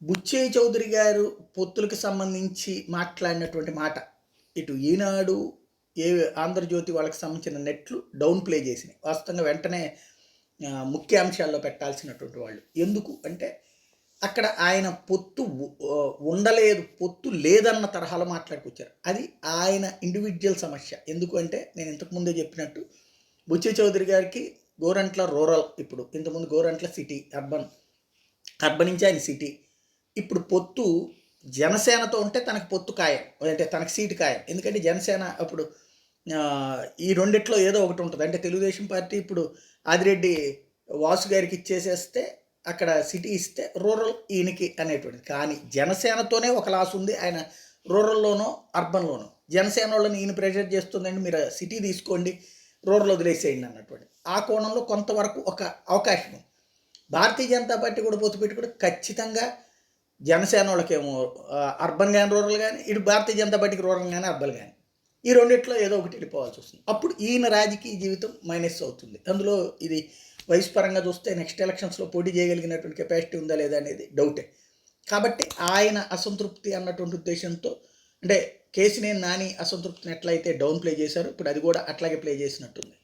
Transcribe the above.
బుచ్చయ్య చౌదరి గారు పొత్తులకు సంబంధించి మాట్లాడినటువంటి మాట ఇటు ఈనాడు, ఏ ఆంధ్రజ్యోతి వాళ్ళకి సంబంధించిన నెట్లు డౌన్ ప్లే చేసినాయి. వాస్తవంగా వెంటనే ముఖ్యాంశాల్లో పెట్టాల్సినటువంటి వాళ్ళు. ఎందుకు అంటే అక్కడ ఆయన పొత్తు ఉండలేదు, పొత్తు లేదన్న తరహాలో మాట్లాడుకొచ్చారు. అది ఆయన ఇండివిజువల్ సమస్య. ఎందుకు అంటే నేను ఇంతకుముందే చెప్పినట్టు బుచ్చయ్య చౌదరి గారికి గోరంట్ల రూరల్, ఇప్పుడు ఇంతకుముందు గోరంట్ల సిటీ అర్బన్ నుంచి ఆయన సిటీ. ఇప్పుడు పొత్తు జనసేనతో ఉంటే తనకు పొత్తు ఖాయం, అంటే తనకు సీటు ఖాయం. ఎందుకంటే జనసేన అప్పుడు ఈ రెండిట్లో ఏదో ఒకటి ఉంటుంది. అంటే తెలుగుదేశం పార్టీ ఇప్పుడు ఆదిరెడ్డి వాసు గారికి ఇచ్చేసేస్తే అక్కడ సిటీ ఇస్తే రూరల్ ఈయనకి అనేటువంటిది. కానీ జనసేనతోనే ఒక లాస్ ఉంది. ఆయన రూరల్లోనో అర్బన్లోనో జనసేన వాళ్ళని ఈయన ప్రెషర్ చేస్తుందండి, మీరు సిటీ తీసుకోండి, రూరల్ వదిలేసేయండి అన్నటువంటి ఆ కోణంలో కొంతవరకు ఒక అవకాశం ఉంది. భారతీయ జనతా పార్టీ కూడా పొత్తు పెట్టుకుంటే ఖచ్చితంగా జనసేన వాళ్ళకేమో అర్బన్ కానీ రూరల్ కానీ, ఇటు భారతీయ జనతా పార్టీకి రూరల్ కానీ అర్బన్ కానీ, ఈ రెండిట్లో ఏదో ఒకటి వెళ్ళిపోవాల్సి వస్తుంది. అప్పుడు ఈయన రాజకీయ జీవితం మైనస్ అవుతుంది. అందులో ఇది వయసు పరంగా చూస్తే నెక్స్ట్ ఎలక్షన్స్లో పోటీ చేయగలిగినటువంటి కెపాసిటీ ఉందా లేదా అనేది డౌటే. కాబట్టి ఆయన అసంతృప్తి అన్నటువంటి ఉద్దేశంతో, అంటే కేసినేని నాని అసంతృప్తిని ఎట్లయితే డౌన్ ప్లే చేశారో ఇప్పుడు అది కూడా అట్లాగే ప్లే చేసినట్టుంది.